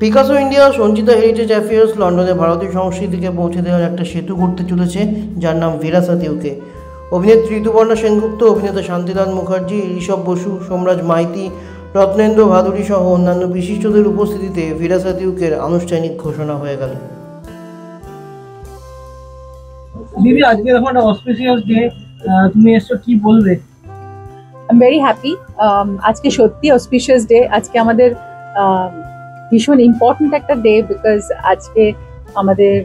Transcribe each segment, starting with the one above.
Picasso India Sanchita heritage affairs লন্ডনে ভারতীয় সংস্কৃতিকে পৌঁছে দেওয়ার একটা সেতু করতে চলেছে, যার নাম ভিরাসাত ইউকে। অভিনেত্রী ঋতুপর্ণা সেনগুপ্ত, অভিনেতা শান্তিলাল মুখার্জি, ঋষভ বসু, সোমরাজ মাইতি, রত্নেন্দ্র ভাদুরী সহ অন্যান্য বিশিষ্টদের উপস্থিতিতে ভিরাসাত ইউকের আনুষ্ঠানিক ঘোষণা হয়ে গেল। দিদি, আজকে দেখো একটা অসপিশিয়াস ডে, তুমি এসছো, কি বলবে? I am very happy. আজকে সত্যি অসপিশিয়াস ডে। আজকে আমাদের ভীষণ ইম্পর্টেন্ট একটা ডে, বিকজ আজকে আমাদের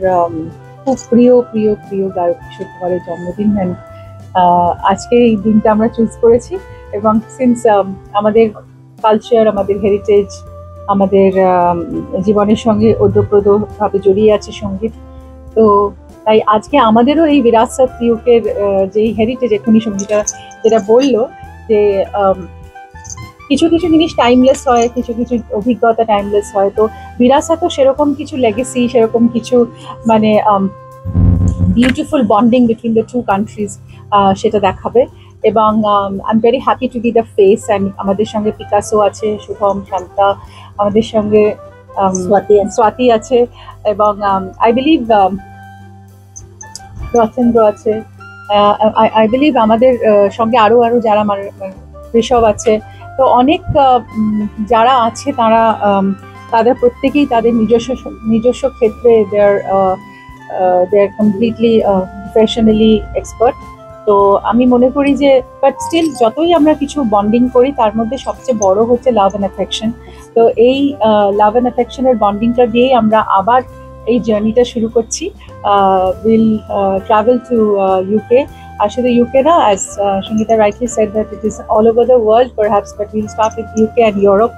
খুব প্রিয় প্রিয় প্রিয় গায়ক কিশোর কুমারের জন্মদিন। অ্যান্ড আজকে এই দিনটা আমরা চুজ করেছি, এবং সিন্স আমাদের কালচার, আমাদের হেরিটেজ, আমাদের জীবনের সঙ্গে ওতপ্রোতভাবে জড়িয়ে আছে সঙ্গীত, তো তাই আজকে আমাদেরও এই বিরাসত ইউকের যেই হেরিটেজ, এখনই সঙ্গীতা যেটা বললো যে কিছু কিছু জিনিস টাইমলেস হয়, কিছু কিছু অভিজ্ঞতা টাইমলেস হয়, তো বিরাসতও সেরকম কিছু লেগেসি, সেরকম কিছু মানে beautiful bonding between the two countries সেটা দেখাবে। এবং I am very happy to be the face. And আমাদের সঙ্গে পিকাসো আছে, শুভম, শান্তা, আমাদের সঙ্গে স্বাতি আছে, এবং আই বিলিভ রচেন্দ্র আছে, আই বিলিভ আমাদের সঙ্গে আরো যারা ঋষভ আছে, তো অনেক যারা আছে তারা তাদের প্রত্যেকেই তাদের নিজস্ব ক্ষেত্রে দে আর কমপ্লিটলি প্রফেশনালি এক্সপার্ট। তো আমি মনে করি যে বাট স্টিল যতই আমরা কিছু বন্ডিং করি, তার মধ্যে সবচেয়ে বড় হচ্ছে লাভ অ্যান্ড অ্যাফেকশন। তো এই লাভ অ্যান্ড অ্যাফেকশনের বন্ডিংটা দিয়েই আমরা আবার এই জার্নিটা শুরু করছি। Will travel to UK. আর শুধু ইউকে না, as Sangeeta rightly said that it is all over the world perhaps, but we'll start with UK and Europe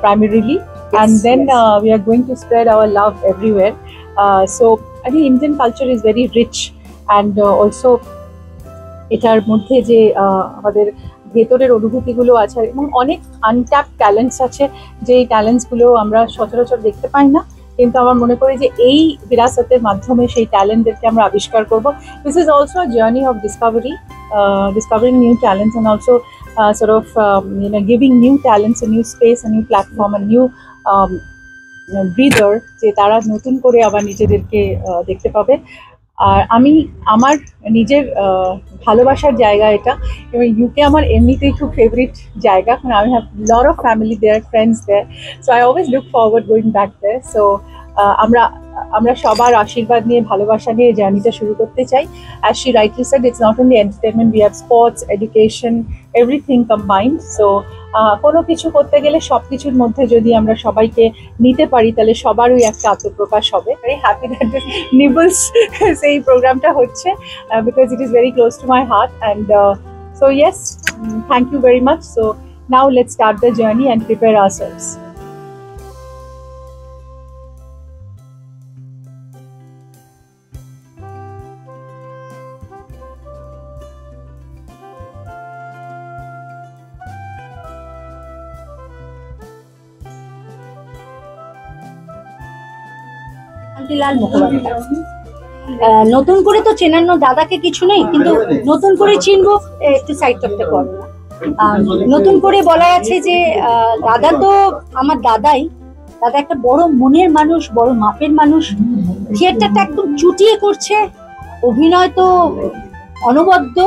primarily, and then we are going to spread our love everywhere. So I think Indian culture is very rich, and also এটার মধ্যে যে আমাদের ভেতরের অনুভূতিগুলো আছে, এবং অনেক untapped talents আছে, যেই ট্যালেন্টসগুলো আমরা সচরাচর দেখতে পাই না, কিন্তু আমার মনে করি যে এই বিরাসতের মাধ্যমে সেই ট্যালেন্টদেরকে আমরা আবিষ্কার করব। This is also a journey of discovering new talents, and also sort of giving new talents a new space, a new platform, a new breather, যে তারা নতুন করে আবার নিজেদেরকে দেখতে পাবে। আর আমি আমার নিজের ভালোবাসার জায়গা এটা, এবং ইউকে আমার এমনিতেই খুব ফেভারিট জায়গা, কারণ আমি have lot of family there, friends there, so I always look forward going back there. So আমরা সবার আশীর্বাদ নিয়ে, ভালোবাসা নিয়ে জার্নিটা শুরু করতে চাই। As she rightly said, it's not only entertainment, we have sports, education, everything combined. So কোনো কিছু করতে গেলে সব কিছুর মধ্যে যদি আমরা সবাইকে নিতে পারি, তাহলে সবারই একটা আত্মপ্রকাশ হবে। Very happy that this nibbles সেই প্রোগ্রামটা হচ্ছে, because it is very close to my heart, and so yes, thank you very much. So now let's start the journey and prepare ourselves. Shantilal Mukhopadhyay. নতুন করে তো চেনানো দাদাকে কিছু নেই, কিন্তু নতুন করে চিনবো একটু সাইড করতে পারবো না। নতুন করে বলা আছে যে দাদা তো আমার দাদাই, দাদা একটা বড় মনের মানুষ, বড় মাপের মানুষ, থিয়েটারটা একদম চুটিয়ে করছে, অভিনয় তো অনবদ্য।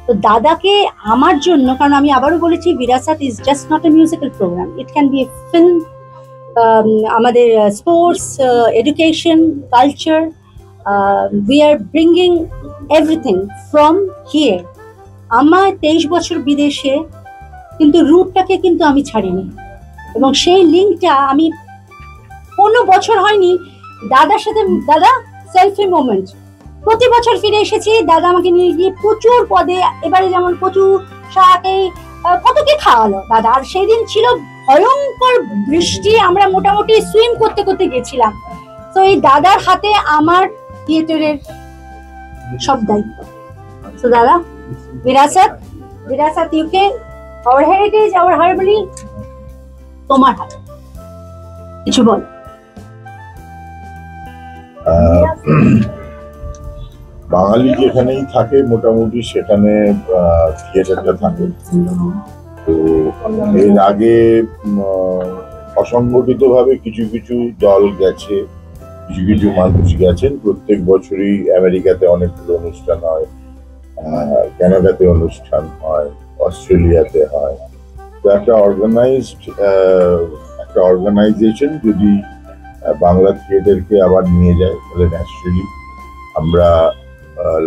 তো দাদাকে আমার জন্য, কারণ আমি আবারও বলেছি Virasat is just not a musical program, it can be a film, আমাদের sports, education, culture, we are bringing everything from here. আমার 23 বছর বিদেশে, কিন্তু রুটটাকে কিন্তু আমি ছাড়িনি, এবং সেই লিঙ্কটা আমি 15 বছর হয়নি দাদার সাথে। দাদা সেলফি মোমেন্ট, প্রতি বছর ফিরে এসেছি, দাদা আমাকে নিয়ে গিয়ে প্রচুর পদে, এবারে যেমন কচু শাক, এই কতকে খাওয়ালো দাদা। আর সেই দিন ছিল ভয়ঙ্কর বৃষ্টি, আমরা মোটামুটি সুইম করতে করতে গেছিলাম। তো এই দাদার হাতে আমার থিয়েটারের সব দায়িত্ব। তো দাদা, বিরাসত UK, our heritage, our harmony তোমার হাতে, কিছু বল। বাঙালি যেখানেই থাকে মোটামুটি সেখানে থিয়েটারটা থাকে। তো এর আগে অসংগঠিতভাবে কিছু কিছু দল গেছে, কিছু কিছু মানুষ গেছেন। প্রত্যেক বছরই আমেরিকাতে অনেকগুলো অনুষ্ঠান হয়, কানাডাতে অনুষ্ঠান হয়, অস্ট্রেলিয়াতে হয়। তো একটা অর্গানাইজেশন যদি বাংলা থিয়েটারকে আবার নিয়ে যায়, তাহলে ন্যাচারালি আমরা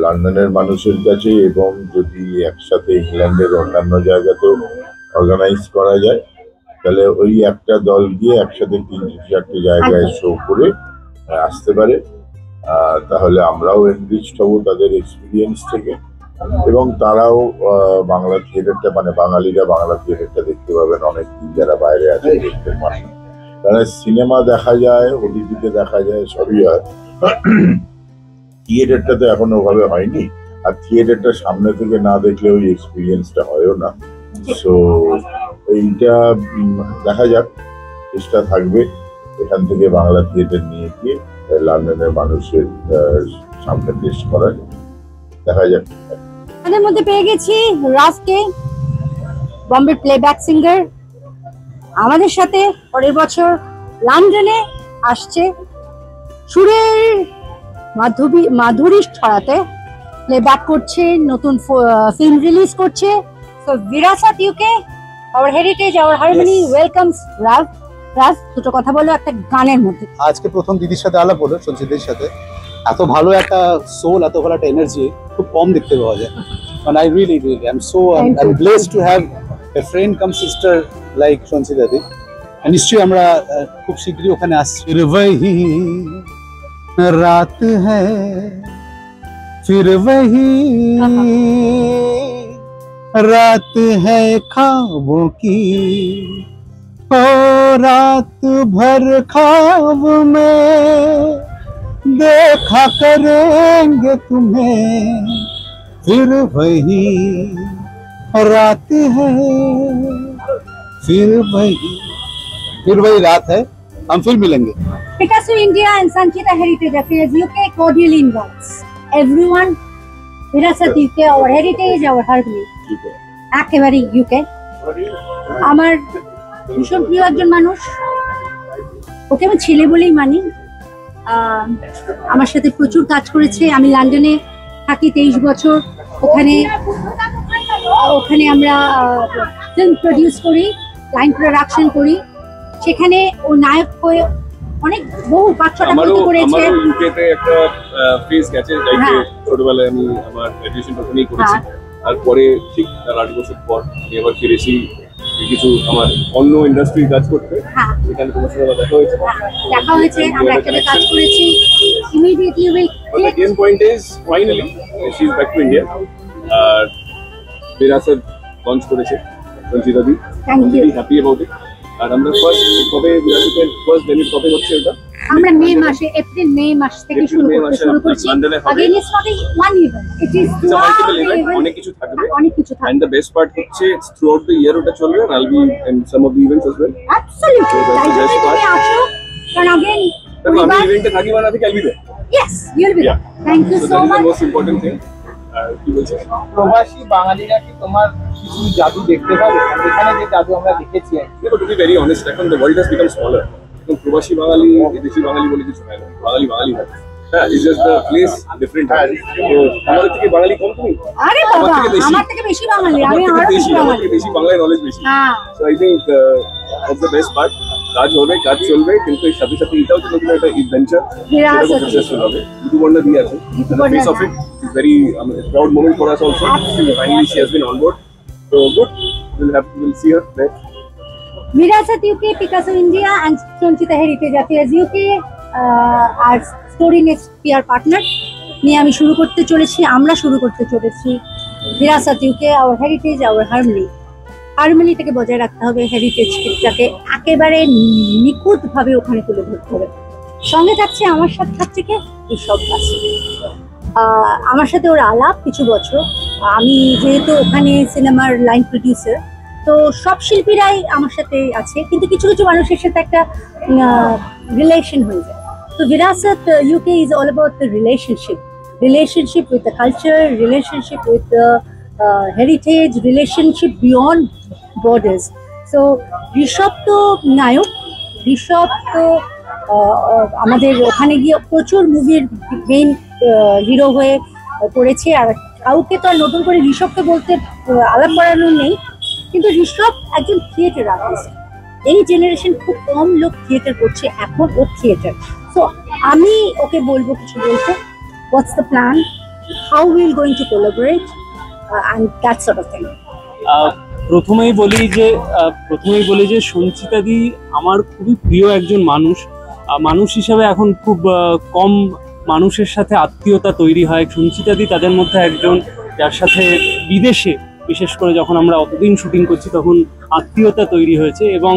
লন্ডনের মানুষের কাছে, এবং যদি একসাথে ইংল্যান্ডের অন্যান্য জায়গাতেও অর্গানাইজ করা যায়, তাহলে ওই একটা দল গিয়ে একসাথে 3-4টে জায়গায় শো করে আসতে পারে। তাহলে আমরাও এনরিচড হব তাদের এক্সপিরিয়েন্স থেকে, এবং তারাও বাংলা থিয়েটারটা, মানে বাঙালিরা বাংলা থিয়েটারটা দেখতে পাবেন। অনেকদিন যারা বাইরে আছে দেখতে পান, তারা সিনেমা দেখা যায়, ওটিটিতে দেখা যায়, সবই হয়। থিয়েটারটা তো এখনো ওভাবে হয়নি, আর থিয়েটারটা সামনে থেকে না দেখলে ওই এক্সপিরিয়েন্সটা হয়ও না। সো এইটা দেখা যাক, চেষ্টা থাকবে এখান থেকে বাংলা থিয়েটার নিয়ে গিয়ে লন্ডনের মানুষের সামনে পেশ করা যায়। দেখা যাক। আমাদের মধ্যে পেয়ে গেছি রাজকে, বম্বে প্লেব্যাক সিঙ্গার। আমাদের সাথে পরের বছর লন্ডনে আসছে সুরের মাধুরী ছড়াতে, প্লেব্যাক করছে, নতুন ফিল্ম রিলিজ করছে। So Virasat UK, our heritage, our harmony welcomes Raj. Raj, দুটো কথা বলো একটা গানের মধ্যে। আজকে প্রথম দিদির সাথে আলাপ হলো, সঞ্চিতার সাথে। এত ভালো একটা সোল, এত ভালো একটা এনার্জি খুব কম দেখতে পাওয়া যায়। And I really I'm blessed to have a friend come sister like Sanchita দি। নিশ্চয়ই আমরা খুব শীঘ্রই ওখানে আসছি। फिर वही रात है, फिर वही रात है ख्वाबों की, ओ रात भर ख्वाब में देखा करेंगे तुम्हें, फिर वही रात है, फिर वही रात है, हम फिर मिलेंगे। Picasso India and Sanchita Heritage Affairs UK cordially invites everyone. Virasat UK, our heritage, our harmony. একেবারে UK। আমার ভীষণ প্রিয় একজন মানুষ, ওকে আমি ছেলে বলেই মানি। আমার সাথে প্রচুর কাজ করেছে। আমি লন্ডনে থাকি 23 বছর। ওখানে আমরা ফিল্ম প্রডিউস করি, লাইন প্রোডাকশন করি। সেখানে ও নায়ক হয়ে অনেক বহু 5-6টা গল্প করেছে। আমার ইউকেতে একটা ফেজ গেছে, যাইতে ছোটবেলায় আমি আমার গ্র্যাজুয়েশনটা ওখানেই করেছি। তারপরে ঠিক তার 8 বছর পর আমি আবার ফিরেছি কিছু আমার অন্য ইন্ডাস্ট্রি কাজ করতে। সেখানে তোমার সাথে দেখা হয়েছে, আমরা একসাথে কাজ করেছি। Immediately But the game point is finally she is back to India. আর বিরাসত লঞ্চ করেছে Sanchita di. Thank you. Happy about it. আর আমরা ফার্স্ট কবে বিরাসতের ফার্স্ট ডেবিউট কবে হচ্ছে এটা? আমরা এপ্রিল মে মাস থেকে শুরু করছি। Again it's not one event, it is multiple event, অনেক কিছু থাকবে। And the best part হচ্ছে throughout the year ওটা চলবে। I'll be in some of the events as well. Absolutely. তুমি আসো, কারণ again আমি ইভেন্টে থাকি মানে I'll be there. Yes, you'll be there. Thank you so that is much. the most important thing. কি বলছো? প্রবাসী বাঙালিরা কি তোমার কিছু জাদু দেখতে পাবে? এখানে যে জাদু আমরা দেখেছি, to be very honest, এখন the world has become smaller. এখন প্রবাসী বাঙালি, বিদেশি বাঙালি বলে কিছু হয় না। বাঙালি হয়। হ্যাঁ, it's just the place different. তো আমাদের থেকে বাঙালি কম তুমি? আরে বাবা, আমার থেকে বেশি বাঙালি। আমি আরো বেশি বাঙালি। বেশি বাংলায় নলেজ বেশি। হ্যাঁ। So I think that's the best part. কাজ হবে, কাজ চলবে, কিন্তু এর সাথে সাথে এটাও যে নতুন একটা adventure সাকসেসফুল হবে। ঋতুপর্ণা দি আছে। The face of it is very proud moment for us also. Finally she has been on board. So good. We'll see her there. Virasat UK, Picasso India and Sanchita Heritage Affairs UK আর story next PR partner নিয়ে আমরা শুরু করতে চলেছি Virasat UK, our heritage, our harmony. হারমোনিটাকে বজায় রাখতে হবে, হেরিটেজটাকে একেবারে নিখুঁতভাবে ওখানে তুলে ধরতে হবে। সঙ্গে থাকছে, আমার সাথে থাকছে কে? ঋষভ বাসু। আমার সাথে ওর আলাপ কিছু বছর। আমি যেহেতু ওখানে সিনেমার লাইন প্রডিউসার, তো সব শিল্পীরাই আমার সাথে আছে, কিন্তু কিছু কিছু মানুষের সাথে একটা রিলেশন হয়ে যায়। তো Virasat UK is all about the relationship with the culture, relationship with the heritage, relationship beyond borders. So Rishabh তো নায়ক, ঋষভ তো আমাদের ওখানে গিয়ে প্রচুর মুভির মেইন হিরো হয়ে করেছে, আর কাউকে তো আর নতুন করে ঋষভকে বলতে আলাপ করানোর নেই, কিন্তু ঋষভ একজন থিয়েটার আর্টিস্ট। এই জেনারেশন খুব কম লোক থিয়েটার করছে, এখন ও থিয়েটার। সো আমি ওকে বলবো কিছু বলতে, what's the plan, how will going to collaborate and that sort of thing. প্রথমেই বলি যে সঞ্চিতাদি আমার খুবই প্রিয় একজন মানুষ হিসাবে এখন খুব কম মানুষের সাথে আত্মীয়তা তৈরি হয়। সঞ্চিতাদি তাদের মধ্যে একজন, যার সাথে বিদেশে বিশেষ করে যখন আমরা অতদিন শুটিং করছি তখন আত্মীয়তা তৈরি হয়েছে। এবং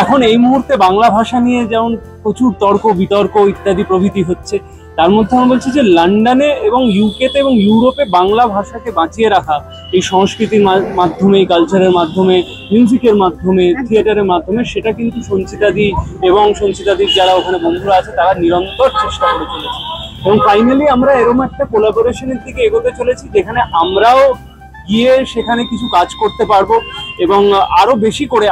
এখন এই মুহূর্তে বাংলা ভাষা নিয়ে যেমন প্রচুর তর্ক বিতর্ক ইত্যাদি প্রভৃতি হচ্ছে, তার মধ্যে আমরা বলছি যে লন্ডনে এবং ইউকেতে এবং ইউরোপে বাংলা ভাষাকে বাঁচিয়ে রাখা, এই সংস্কৃতির মাধ্যমে, এই কালচারের মাধ্যমে, মিউজিকের মাধ্যমে, থিয়েটারের মাধ্যমে, সেটা কিন্তু সঞ্চিতাদি এবং সঞ্চিতাদির যারা ওখানে বন্ধুরা আছে তারা নিরন্তর চেষ্টা করে চলেছে। এবং ফাইনালি আমরা এরকম একটা কোলাবোরেশনের দিকে এগোতে চলেছি যেখানে আমরাও গিয়ে সেখানে কিছু কাজ করতে পারবো এবং আরো বেশি করে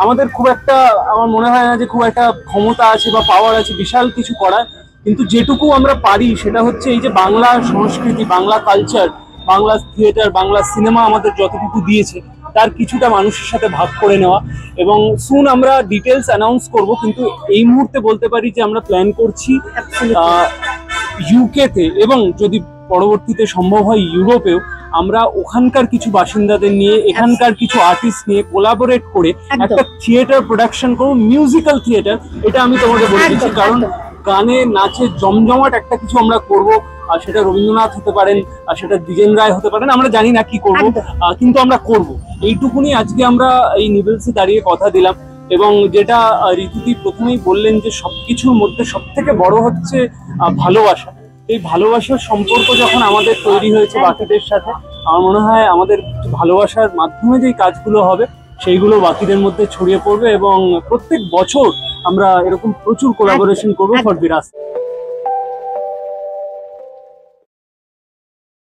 আমাদের খুব একটা, আমার মনে হয় না যে খুব একটা ক্ষমতা আছে বা পাওয়ার আছে বিশাল কিছু করার, কিন্তু যেটুকু আমরা পারি সেটা হচ্ছে এই যে বাংলা সংস্কৃতি, Bangla culture, Bangla theatre, Bangla cinema আমাদের যতটুকু দিয়েছে তার কিছুটা মানুষের সাথে ভাগ করে নেওয়া। এবং সুন আমরা ডিটেলস অ্যানাউন্স করব, কিন্তু এই মুহূর্তে বলতে পারি যে আমরা প্ল্যান করছি ইউকেতে এবং যদি পরবর্তীতে সম্ভব হয় ইউরোপেও আমরা ওখানকার কিছু বাসিন্দাদের নিয়ে, এখানকার কিছু আর্টিস্ট নিয়ে কোলাবোরেট করে একটা থিয়েটার প্রোডাকশন করবো, মিউজিক্যাল থিয়েটার। এটা আমি তোমাকে বলে দিচ্ছি, কারণ গানে নাচে জমজমাট একটা কিছু আমরা করব, আর সেটা রবীন্দ্রনাথ হতে পারেন, আর সেটা দ্বিজেন রায় হতে পারেন, আমরা জানি না কি করব, কিন্তু আমরা করব। এইটুকুনি আজকে আমরা এই নিবেলসে দাঁড়িয়ে কথা দিলাম। এবং যেটা ঋতুদি প্রথমেই বললেন যে সবকিছুর মধ্যে সব থেকে বড় হচ্ছে ভালোবাসা। এই ভালোবাসার সম্পর্ক যখন আমাদের তৈরি হয়েছে বাকিদের সাথে, আমার মনে হয় আমাদের ভালোবাসার মাধ্যমে যে কাজগুলো হবে সেইগুলো বাকিদের মধ্যে ছড়িয়ে পড়বে এবং প্রত্যেক বছর আমরা এরকম প্রচুর কোলাবোরেশন করবো ফর বিরাজ।